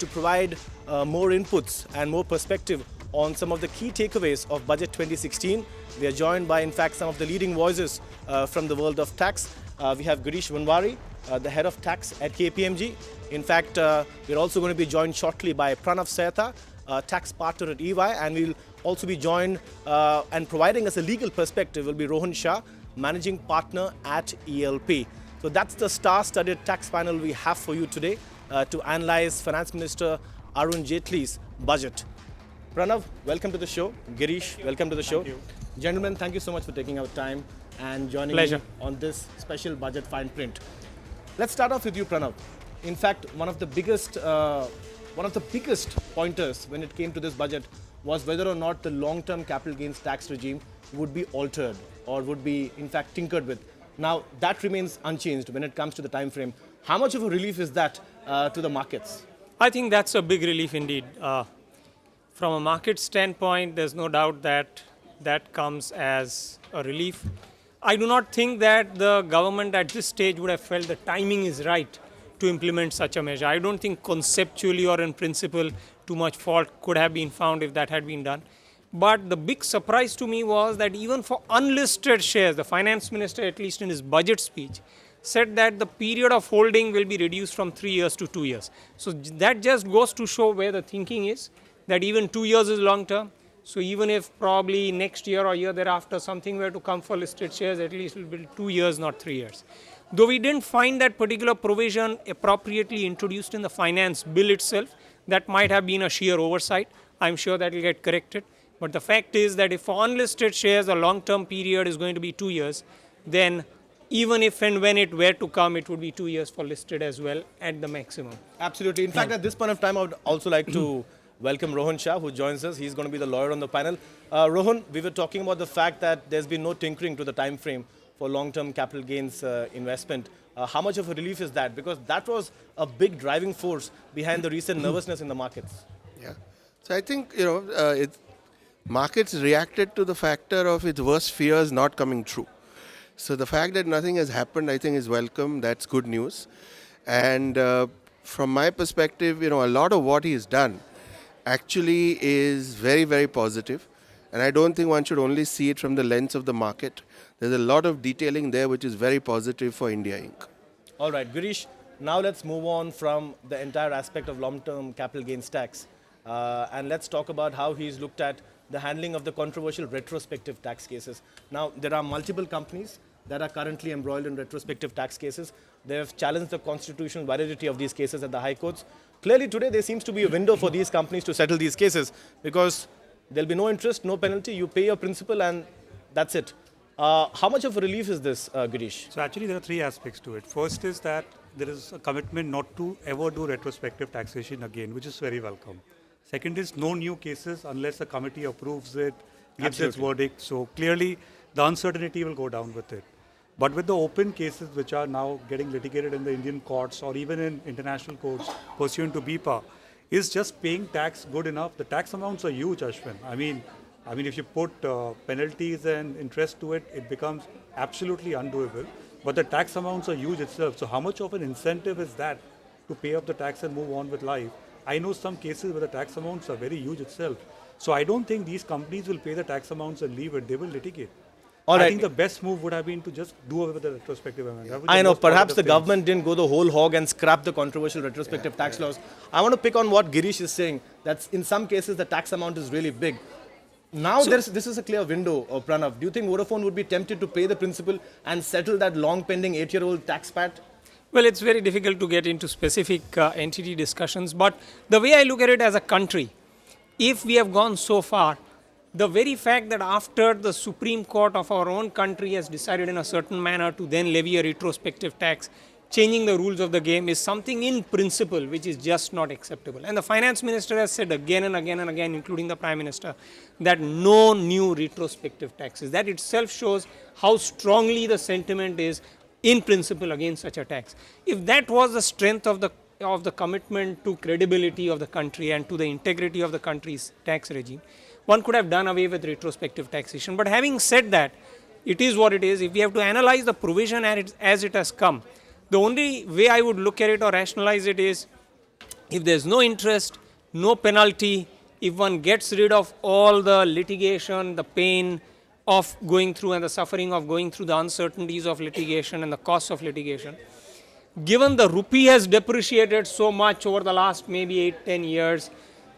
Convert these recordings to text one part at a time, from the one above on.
to provide more inputs and more perspective on some of the key takeaways of Budget 2016. We are joined by, in fact, some of the leading voices from the world of tax. We have Girish Vanwari, the head of tax at KPMG. In fact, we're also going to be joined shortly by Pranav Sehta, tax partner at EY, and we'll also be joined and providing us a legal perspective will be Rohan Shah, managing partner at ELP. So that's the star-studded tax panel we have for you today to analyze Finance Minister Arun Jaitley's budget. Pranav, welcome to the show. Girish, welcome to the show. Thank you. Gentlemen, thank you so much for taking our time and joining Pleasure. me on this special budget fine print. Let's start off with you, Pranav. In fact, one of the biggest pointers when it came to this budget was whether or not the long-term capital gains tax regime would be altered or would be, in fact, tinkered with. Now, that remains unchanged when it comes to the time frame. How much of a relief is that to the markets? I think that's a big relief indeed. From a market standpoint, there's no doubt that that comes as a relief. I do not think that the government at this stage would have felt the timing is right to implement such a measure. I don't think conceptually or in principle too much fault could have been found if that had been done. But the big surprise to me was that even for unlisted shares, the finance minister, at least in his budget speech, said that the period of holding will be reduced from 3 years to 2 years. So that just goes to show where the thinking is, that even 2 years is long term. So even if probably next year or year thereafter something were to come for listed shares, at least it will be 2 years, not 3 years. Though we didn't find that particular provision appropriately introduced in the finance bill itself, that might have been a sheer oversight. I'm sure that will get corrected. But the fact is that if for unlisted shares the long-term period is going to be 2 years, then even if and when it were to come, it would be 2 years for listed as well at the maximum. Absolutely. In fact, at this point of time, I would also like to welcome Rohan Shah, who joins us. He's going to be the lawyer on the panel. Rohan, we were talking about the fact that there's been no tinkering to the time frame for long-term capital gains investment. How much of a relief is that? Because that was a big driving force behind the recent nervousness in the markets. Yeah. So I think, markets reacted to the factor of its worst fears not coming true. So the fact that nothing has happened, I think, is welcome. That's good news. And from my perspective, a lot of what he's done actually is very, very positive. And I don't think one should only see it from the lens of the market. There's a lot of detailing there which is very positive for India Inc. All right, Girish, now let's move on from the entire aspect of long-term capital gains tax. And let's talk about how he's looked at the handling of the controversial retrospective tax cases. Now, there are multiple companies that are currently embroiled in retrospective tax cases. They have challenged the constitutional validity of these cases at the high courts. Clearly today there seems to be a window for these companies to settle these cases because there'll be no interest, no penalty, you pay your principal and that's it. How much of a relief is this, Girish? So actually there are three aspects to it. First is that there is a commitment not to ever do retrospective taxation again, which is very welcome. Second is no new cases unless the committee approves it, gives its verdict. So clearly the uncertainty will go down with it. But with the open cases which are now getting litigated in the Indian courts or even in international courts pursuant to BIPA, is just paying tax good enough? The tax amounts are huge, Ashwin. I mean, if you put penalties and interest to it, it becomes absolutely undoable. But the tax amounts are huge itself. So how much of an incentive is that to pay up the tax and move on with life? I know some cases where the tax amounts are very huge itself. So I don't think these companies will pay the tax amounts and leave it. They will litigate. All right. I think the best move would have been to just do away with the retrospective amendment. I know, perhaps the government didn't go the whole hog and scrap the controversial retrospective tax laws. I want to pick on what Girish is saying, that in some cases the tax amount is really big. Now this is a clear window, Pranav. Do you think Vodafone would be tempted to pay the principal and settle that long pending 8-year-old tax pat? Well, it's very difficult to get into specific entity discussions, but the way I look at it as a country, if we have gone so far, the very fact that after the Supreme Court of our own country has decided in a certain manner to then levy a retrospective tax, changing the rules of the game is something in principle which is just not acceptable. And the finance minister has said again and again and again, including the prime minister, that no new retrospective taxes. That itself shows how strongly the sentiment is in principle against such a tax. If that was the strength of the commitment to credibility of the country and to the integrity of the country's tax regime, one could have done away with retrospective taxation. But having said that, it is what it is. If we have to analyze the provision as it has come, the only way I would look at it or rationalize it is If there's no interest, no penalty, if one gets rid of all the litigation, the pain of going through and the suffering of going through the uncertainties of litigation and the cost of litigation, given the rupee has depreciated so much over the last maybe 8-10 years,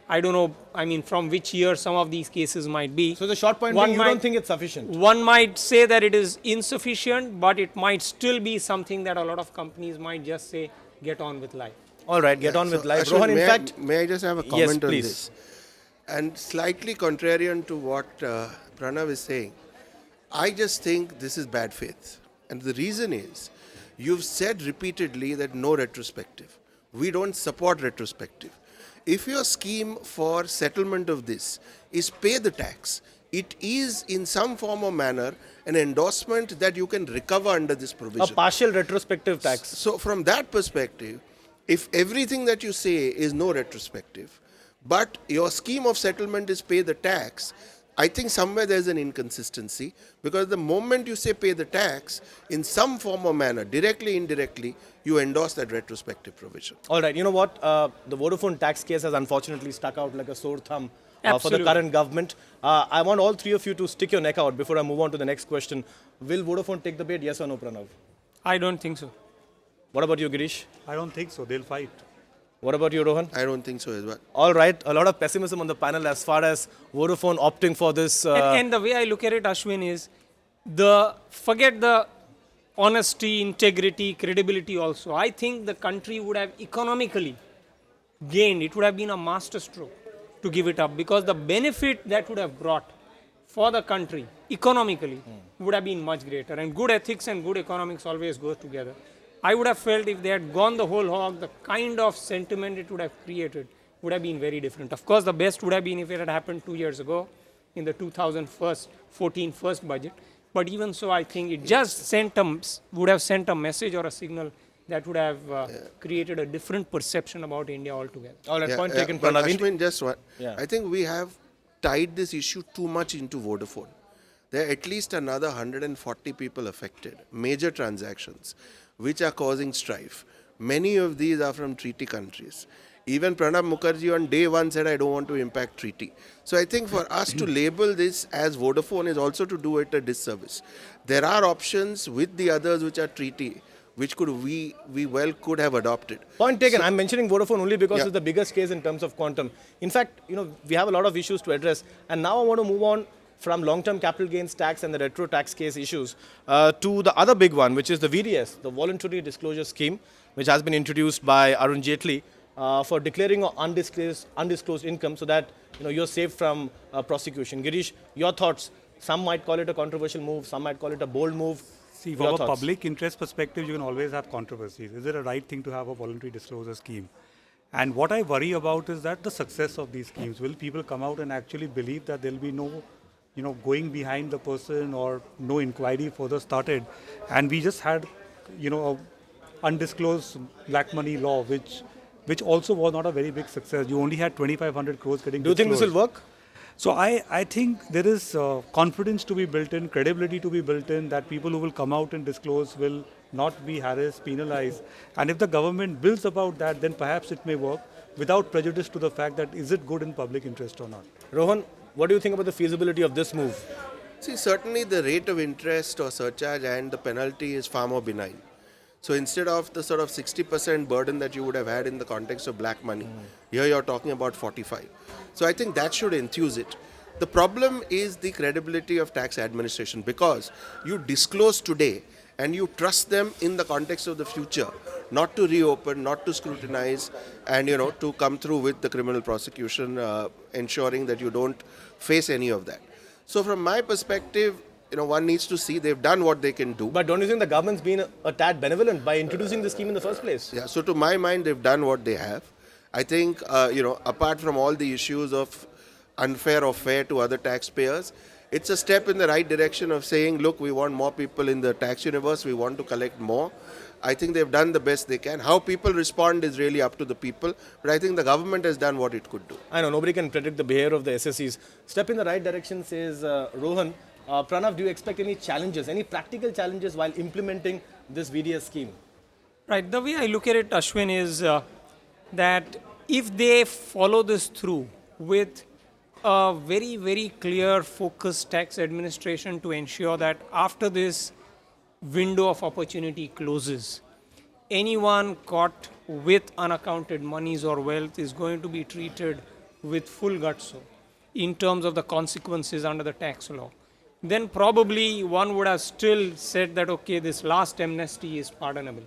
I don't know, I mean, from which year some of these cases might be. So the short point being, you don't think it's sufficient? One might say that it is insufficient, but it might still be something that a lot of companies might just say, get on with life. All right, get on with life. Ashwin, Rohan, in fact... may I just have a comment on please. this? And slightly contrarian to what Pranav is saying, I just think this is bad faith. And the reason is, you've said repeatedly that no retrospective. We don't support retrospective. If your scheme for settlement of this is pay the tax, it is in some form or manner an endorsement that you can recover under this provision. A partial retrospective tax. So from that perspective, if everything that you say is no retrospective, but your scheme of settlement is pay the tax, I think somewhere there's an inconsistency, because the moment you say pay the tax, in some form or manner, directly, indirectly, you endorse that retrospective provision. All right, you know what? The Vodafone tax case has unfortunately stuck out like a sore thumb for the Absolutely. current government. I want all three of you to stick your neck out before I move on to the next question. Will Vodafone take the bait, yes or no, Pranav? I don't think so. What about you, Girish? I don't think so. They'll fight. What about you, Rohan? I don't think so as well. All right, a lot of pessimism on the panel as far as Vodafone opting for this. And the way I look at it, Ashwin, is forget the honesty, integrity, credibility also. I think the country would have economically gained. It would have been a masterstroke to give it up, because the benefit that would have brought for the country economically would have been much greater. And good ethics and good economics always go together. I would have felt if they had gone the whole hog, the kind of sentiment it would have created would have been very different. Of course, the best would have been if it had happened 2 years ago in the 2014 first budget. But even so, I think it just would have sent a message or a signal that would have created a different perception about India altogether. All right, point taken, But Pranav. Ashwin, just one. Yeah. I think we have tied this issue too much into Vodafone. There are at least another 140 people affected, major transactions, which are causing strife. Many of these are from treaty countries. Even Pranab Mukherjee on day one said, I don't want to impact treaty. So I think for us to label this as Vodafone is also to do it a disservice. There are options with the others which are treaty, which we could have adopted. Point taken. I'm mentioning Vodafone only because Yeah. it's the biggest case in terms of quantum. In fact, we have a lot of issues to address. And now I want to move on from long-term capital gains tax and the retro tax case issues to the other big one, which is the VDS, the Voluntary Disclosure Scheme, which has been introduced by Arun Jaitley for declaring undisclosed income so that you're safe from prosecution. Girish, your thoughts? Some might call it a controversial move, some might call it a bold move. See, Your from a thoughts? public interest perspective, you can always have controversies. Is it a right thing to have a voluntary disclosure scheme? And what I worry about is that the success of these schemes. Will people come out and actually believe that there will be no going behind the person or no inquiry further started? And we just had, a undisclosed black money law, which also was not a very big success. You only had 2,500 crores getting Do you think this will work? So I think there is confidence to be built in, credibility to be built in, that people who will come out and disclose will not be harassed, penalized. And if the government builds about that, then perhaps it may work without prejudice to the fact that is it good in public interest or not. Rohan, what do you think about the feasibility of this move? See, certainly the rate of interest or surcharge and the penalty is far more benign. So instead of the sort of 60% burden that you would have had in the context of black money, here you're talking about 45. So I think that should enthuse it. The problem is the credibility of tax administration, because you disclose today and you trust them in the context of the future, not to reopen, not to scrutinize, and to come through with the criminal prosecution, ensuring that you don't face any of that. So from my perspective, one needs to see they've done what they can do. But don't you think the government's been a tad benevolent by introducing the scheme in the first place? Yeah, so to my mind, they've done what they have. I think, apart from all the issues of unfair or fair to other taxpayers, it's a step in the right direction of saying, look, we want more people in the tax universe, we want to collect more. I think they've done the best they can. How people respond is really up to the people, but I think the government has done what it could do. I know, nobody can predict the behavior of the SSEs. Step in the right direction, says Rohan. Pranav, do you expect any challenges, any practical challenges while implementing this VDS scheme? Right. The way I look at it, Ashwin, is that if they follow this through with a very, very clear, focused tax administration to ensure that after this window of opportunity closes, anyone caught with unaccounted monies or wealth is going to be treated with full guts in terms of the consequences under the tax law. Then probably one would have still said that, okay, this last amnesty is pardonable.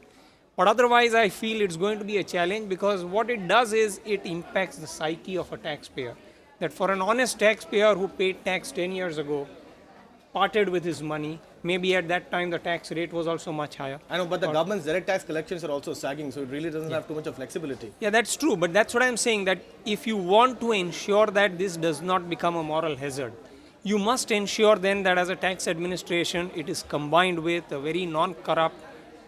But otherwise, I feel it's going to be a challenge, because what it does is it impacts the psyche of a taxpayer. That for an honest taxpayer who paid tax 10 years ago, parted with his money, maybe at that time the tax rate was also much higher. I know, but the government's direct tax collections are also sagging, so it really doesn't have too much of flexibility. Yeah, that's true. But that's what I'm saying, that if you want to ensure that this does not become a moral hazard, you must ensure then that as a tax administration, it is combined with a very non-corrupt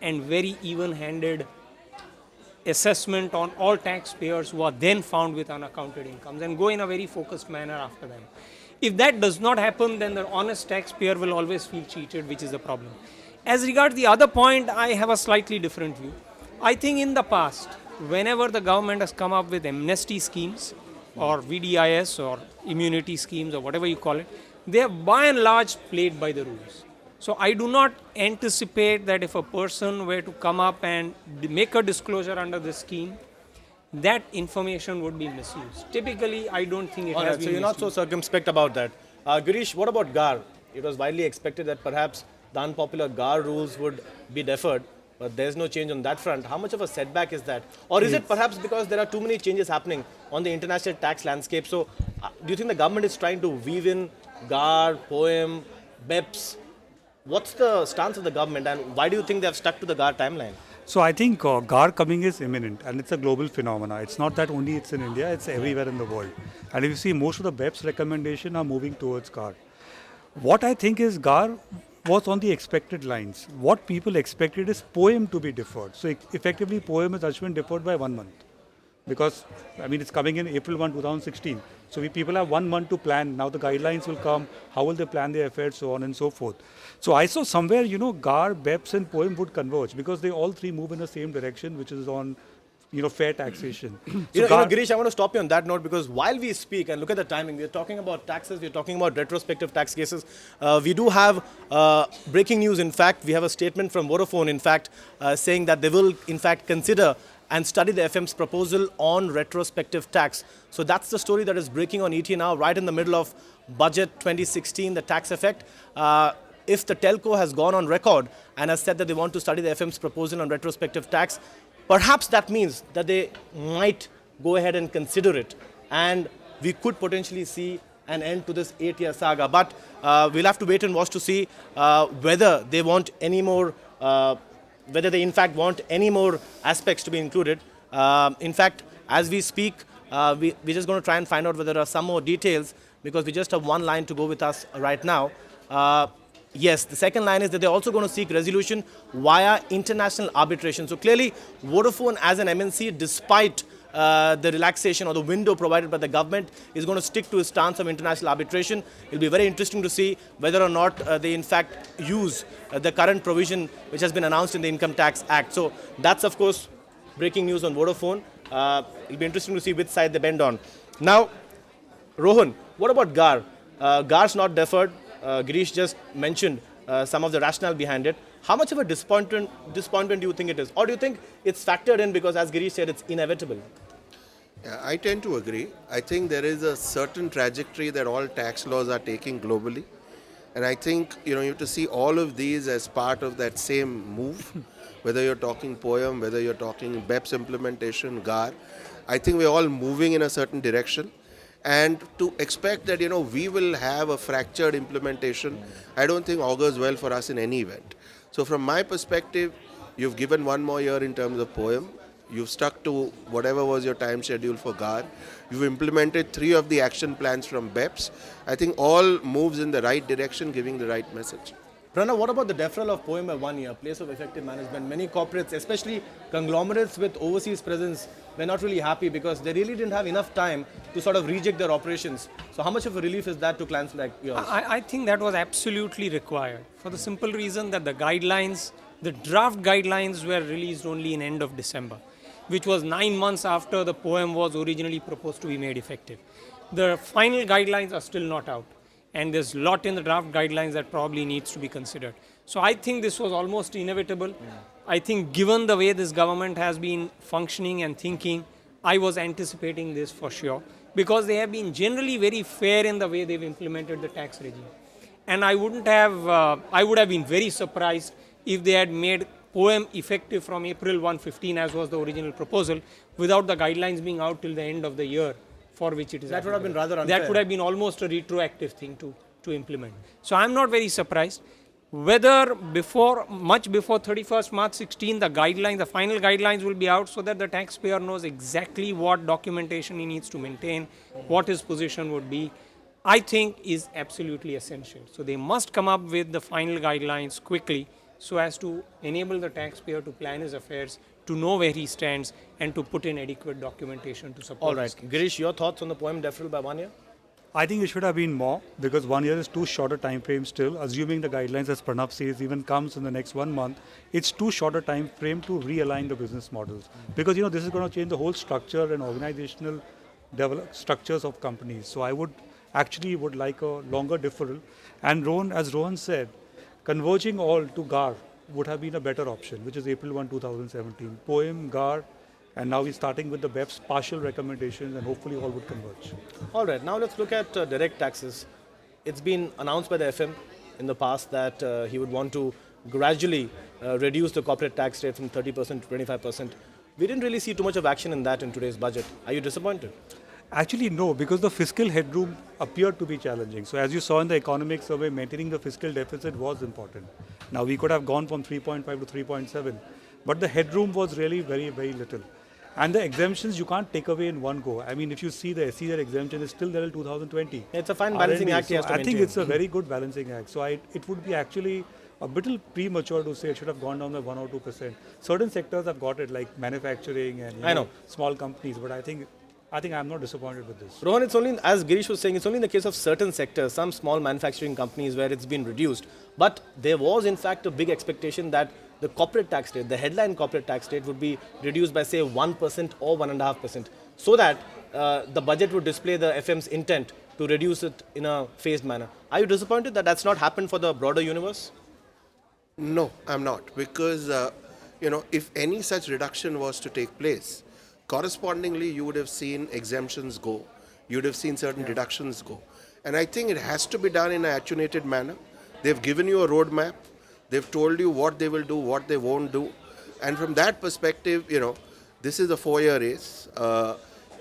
and very even-handed assessment on all taxpayers who are then found with unaccounted incomes, and go in a very focused manner after them. If that does not happen, then the honest taxpayer will always feel cheated, which is the problem. As regards the other point, I have a slightly different view. I think in the past, whenever the government has come up with amnesty schemes or VDIS or immunity schemes or whatever you call it, they have by and large played by the rules. So I do not anticipate that if a person were to come up and make a disclosure under this scheme, that information would be misused. Typically, I don't think it has been So you're not so circumspect about that. Girish, what about GAAR? It was widely expected that perhaps the unpopular GAAR rules would be deferred, but there's no change on that front. How much of a setback is that? Or is it perhaps because there are too many changes happening on the international tax landscape? So do you think the government is trying to weave in GAAR, POEM, BEPS? What's the stance of the government, and why do you think they have stuck to the GAAR timeline? So I think GAAR coming is imminent, and it's a global phenomena. It's not that only it's in India, it's everywhere in the world. And if you see, most of the BEPS recommendation are moving towards GAAR. What I think is GAAR was on the expected lines. What people expected is POEM to be deferred. So effectively, POEM has actually been deferred by 1 month. Because, I mean, it's coming in April 1, 2016. So people have 1 month to plan. Now the guidelines will come. How will they plan their affairs, so on and so forth. So I saw somewhere, GAAR, BEPS and POEM would converge, because they all three move in the same direction, which is on, fair taxation. Girish, I want to stop you on that note, because while we speak, and look at the timing, we're talking about taxes, we're talking about retrospective tax cases. We do have breaking news. In fact, we have a statement from Vodafone, in fact, saying that they will, in fact, consider and study the FM's proposal on retrospective tax. So that's the story that is breaking on ET now, right in the middle of Budget 2016, the tax effect. If the telco has gone on record and has said that they want to study the FM's proposal on retrospective tax, perhaps that means that they might go ahead and consider it. And we could potentially see an end to this 8-year saga. But we'll have to wait and watch to see whether they want any more whether they in fact want any more aspects to be included. In fact, as we speak, we're just going to try and find out whether there are some more details, because we just have one line to go with us right now. Yes, the second line is that they're also going to seek resolution via international arbitration. So clearly, Vodafone as an MNC, despite the relaxation or the window provided by the government, is going to stick to its stance of international arbitration. It'll be very interesting to see whether or not they in fact use the current provision which has been announced in the Income Tax Act. So that's, of course, breaking news on Vodafone. It'll be interesting to see which side they bend on. Now, Rohan, what about GAAR? GAAR's not deferred. Girish just mentioned some of the rationale behind it. How much of a disappointment do you think it is? Or do you think it's factored in because, as Girish said, it's inevitable? Yeah, I tend to agree. I think there is a certain trajectory that all tax laws are taking globally. And I think, you have to see all of these as part of that same move, whether you're talking POEM, whether you're talking BEPS implementation, GAAR. I think we're all moving in a certain direction. And to expect that, we will have a fractured implementation, I don't think augurs well for us in any event. So from my perspective, you've given 1 more year in terms of POEM. You've stuck to whatever was your time schedule for GAAR. You've implemented 3 of the action plans from BEPS. I think all moves in the right direction, giving the right message. Pranav, what about the deferral of POEM by 1 year, place of effective management? Many corporates, especially conglomerates with overseas presence, were not really happy because they really didn't have enough time to sort of reject their operations. So how much of a relief is that to clients like yours? I think that was absolutely required, for the simple reason that the guidelines, the draft guidelines were released only in end of December. which was 9 months after the poem was originally proposed to be made effective. The final guidelines are still not out, and there's a lot in the draft guidelines that probably needs to be considered. So I think this was almost inevitable. I think given the way this government has been functioning and thinking, I was anticipating this for sure, because they have been generally very fair in the way they've implemented the tax regime. And I would have been very surprised if they had made poem effective from April 115, as was the original proposal, without the guidelines being out till the end of the year for which it is. That would have been rather unfair. That would have been almost a retroactive thing to implement. So I'm not very surprised. Whether much before 31st March 16, the final guidelines will be out so that the taxpayer knows exactly what documentation he needs to maintain, what his position would be, I think is absolutely essential. So they must come up with the final guidelines quickly so as to enable the taxpayer to plan his affairs, to know where he stands, and to put in adequate documentation to support. All right. Girish, your thoughts on the poem deferral by 1 year? I think it should have been more, because 1 year is too short a time frame still. Assuming the guidelines, as Pranav says, even comes in the next 1 month, it's too short a time frame to realign the business models. Because this is going to change the whole structure and organizational structures of companies. So I would like a longer deferral. And as Rohan said, converging all to GAAR would have been a better option, which is April 1, 2017. Poem, GAAR, and now we're starting with the BEPS partial recommendations, and hopefully all would converge. All right, now let's look at direct taxes. It's been announced by the FM in the past that he would want to gradually reduce the corporate tax rate from 30% to 25%. We didn't really see too much of action in that in today's budget. Are you disappointed? Actually, no, because the fiscal headroom appeared to be challenging. So as you saw in the economic survey, maintaining the fiscal deficit was important. Now we could have gone from 3.5 to 3.7, but the headroom was really very, very little. And the exemptions you can't take away in one go. I mean, if you see the SEZ exemption is still there till 2020. It's a fine balancing R&D. act he has to I think maintain. it's a very good balancing act. So it would be actually a little premature to say it should have gone down by 1 or 2%. Certain sectors have got it, like manufacturing and small companies, but I think I'm not disappointed with this. Rohan, it's only, as Girish was saying, it's only in the case of certain sectors, some small manufacturing companies where it's been reduced. But there was in fact a big expectation that the corporate tax rate, the headline corporate tax rate would be reduced by say 1% or 1.5%, so that the budget would display the FM's intent to reduce it in a phased manner. Are you disappointed that that's not happened for the broader universe? No, I'm not, because if any such reduction was to take place, correspondingly you would have seen exemptions go, you would have seen certain deductions go, and I think it has to be done in an attenuated manner. They've given you a roadmap, they've told you what they will do, what they won't do, and from that perspective, this is a 4-year race.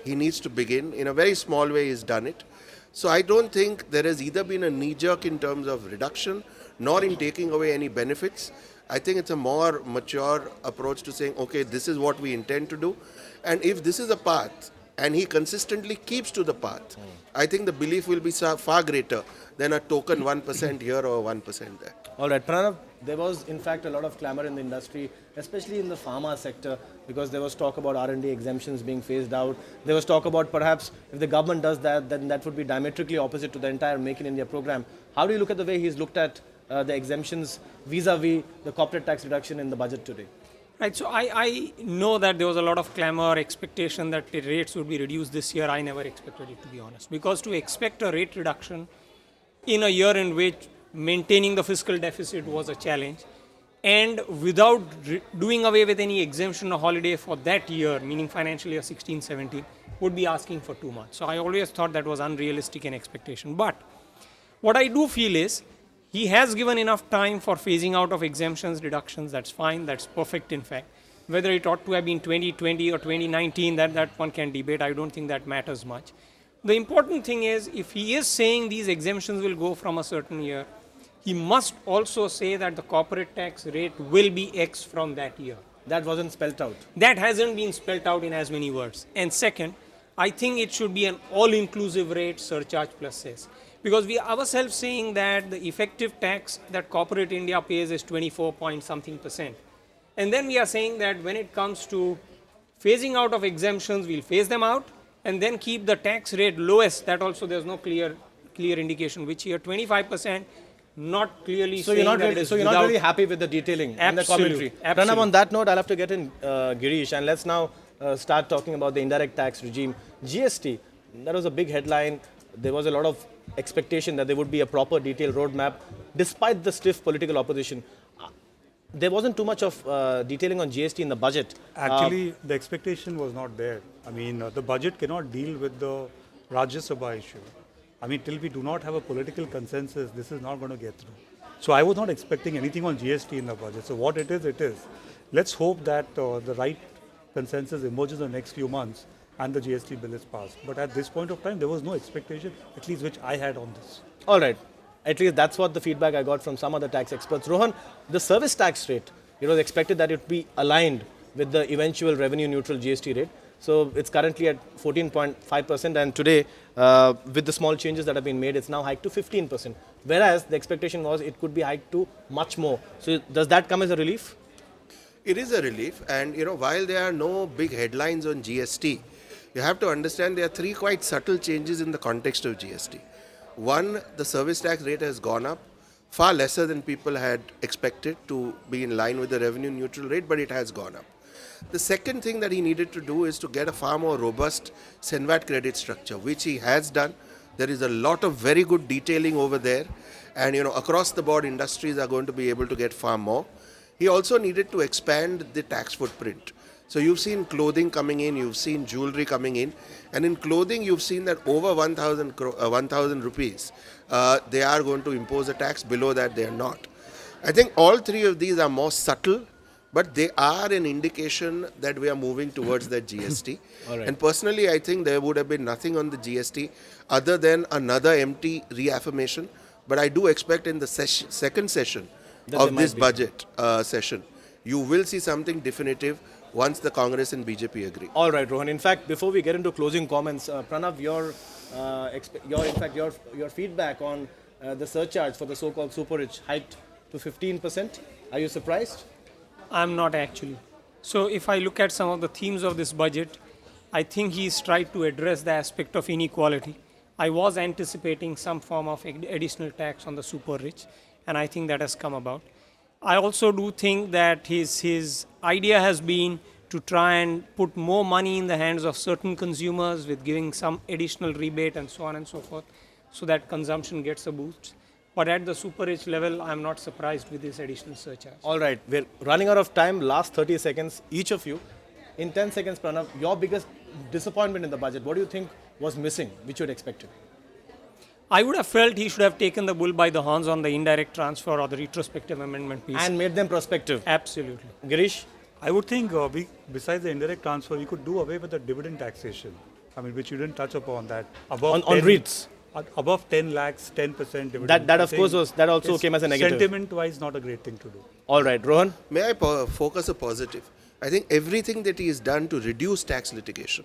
He needs to begin in a very small way. He's done it. So I don't think there has either been a knee-jerk in terms of reduction, nor in taking away any benefits. I think it's a more mature approach to saying, okay, this is what we intend to do. And if this is a path, and he consistently keeps to the path, I think the belief will be far greater than a token 1% here or 1% there. All right, Pranav, there was in fact a lot of clamor in the industry, especially in the pharma sector, because there was talk about R&D exemptions being phased out. There was talk about perhaps if the government does that, then that would be diametrically opposite to the entire Make in India program. How do you look at the way he's looked at the exemptions vis-a-vis the corporate tax reduction in the budget today? Right, so I know that there was a lot of clamor, expectation that the rates would be reduced this year. I never expected it, to be honest, because to expect a rate reduction in a year in which maintaining the fiscal deficit was a challenge, and without doing away with any exemption or holiday for that year, meaning financial year 16-17, would be asking for too much. So I always thought that was unrealistic in expectation. But what I do feel is, he has given enough time for phasing out of exemptions, deductions. That's fine. That's perfect, in fact. Whether it ought to have been 2020 or 2019, that one can debate. I don't think that matters much. The important thing is, if he is saying these exemptions will go from a certain year, he must also say that the corporate tax rate will be X from that year. That wasn't spelt out. That hasn't been spelt out in as many words. And second, I think it should be an all-inclusive rate, surcharge plus cess. Because we ourselves saying that the effective tax that corporate India pays is 24 point something %. And then we are saying that when it comes to phasing out of exemptions, we'll phase them out and then keep the tax rate lowest. That also there's no clear indication which year, 25%, not clearly so saying you're not that really, it is So you're not really happy with the detailing and the commentary. Pranav, on that note, I'll have to get in Girish, and let's now start talking about the indirect tax regime. GST, that was a big headline. There was a lot of expectation that there would be a proper detailed roadmap, despite the stiff political opposition. There wasn't too much of detailing on GST in the budget. Actually, the expectation was not there. I mean, the budget cannot deal with the Rajya Sabha issue. I mean, till we do not have a political consensus, this is not going to get through. So I was not expecting anything on GST in the budget. So what it is, it is. Let's hope that the right consensus emerges in the next few months and the GST bill is passed. But at this point of time, there was no expectation, at least which I had on this. All right. At least that's what the feedback I got from some other tax experts. Rohan, the service tax rate, it was expected that it would be aligned with the eventual revenue neutral GST rate. So it's currently at 14.5%, and today, with the small changes that have been made, it's now hiked to 15%. Whereas the expectation was it could be hiked to much more. So does that come as a relief? It is a relief, and while there are no big headlines on GST, you have to understand there are three quite subtle changes in the context of GST. One, the service tax rate has gone up, far lesser than people had expected to be in line with the revenue neutral rate, but it has gone up. The second thing that he needed to do is to get a far more robust SENVAT credit structure, which he has done. There is a lot of very good detailing over there, and across the board industries are going to be able to get far more. He also needed to expand the tax footprint. So you've seen clothing coming in, you've seen jewelry coming in, and in clothing you've seen that over 1,000 rupees, they are going to impose a tax. Below that they are not. I think all three of these are more subtle, but they are an indication that we are moving towards that GST. Right. And personally, I think there would have been nothing on the GST other than another empty reaffirmation. But I do expect in the second session of this budget session, you will see something definitive once the Congress and BJP agree. All right, Rohan. In fact, before we get into closing comments, Pranav, your feedback on the surcharge for the so-called super rich hiked to 15%. Are you surprised? I'm not actually. So if I look at some of the themes of this budget, I think he's tried to address the aspect of inequality. I was anticipating some form of additional tax on the super rich, and I think that has come about. I also do think that his idea has been to try and put more money in the hands of certain consumers with giving some additional rebate and so on and so forth, so that consumption gets a boost. But at the super rich level, I'm not surprised with this additional surcharge. All right, we're running out of time. Last 30 seconds, each of you. In 10 seconds, Pranav, your biggest disappointment in the budget, what do you think was missing, which you had expected? I would have felt he should have taken the bull by the horns on the indirect transfer or the retrospective amendment piece. And made them prospective. Absolutely. Girish? I would think besides the indirect transfer, we could do away with the dividend taxation. I mean, which you didn't touch upon that. Above On REITs? Above 10 lakhs, 10% dividend. That of course also came as a negative. Sentiment-wise, not a great thing to do. All right, Rohan? May I focus a positive? I think everything that he has done to reduce tax litigation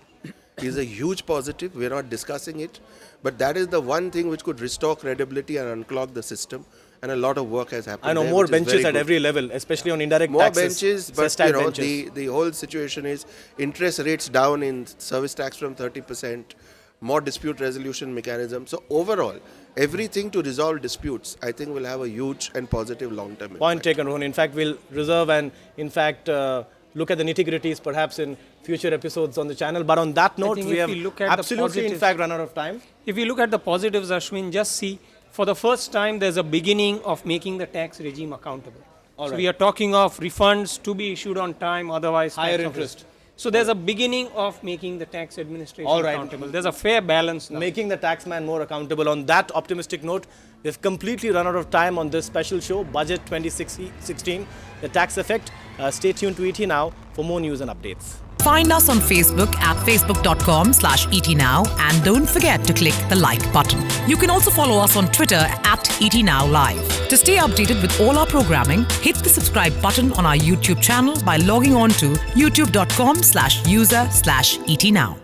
is a huge positive. We're not discussing it, but that is the one thing which could restore credibility and unclog the system. And a lot of work has happened. I know, there, more which is benches very at good. every level, especially on indirect More taxes. benches, but benches. the whole situation is interest rates down in service tax from 30%, more dispute resolution mechanism. So overall, everything to resolve disputes, I think will have a huge and positive long-term impact. Point taken, Rohan. In fact, we'll reserve and look at the nitty-gritties perhaps in future episodes on the channel. But on that note, we have absolutely run out of time. If we look at the positives, Ashwin, just see, for the first time, there's a beginning of making the tax regime accountable. So we are talking of refunds to be issued on time, otherwise higher interest. So there's a beginning of making the tax administration accountable. There's a fair balance now. Making the taxman more accountable. On that optimistic note, we've completely run out of time on this special show, Budget 2016, The Tax Effect. Stay tuned to ET Now for more news and updates. Find us on Facebook at facebook.com/ETNow and don't forget to click the like button. You can also follow us on Twitter at ETNowLive. To stay updated with all our programming, hit the subscribe button on our YouTube channel by logging on to youtube.com/user/ETNow.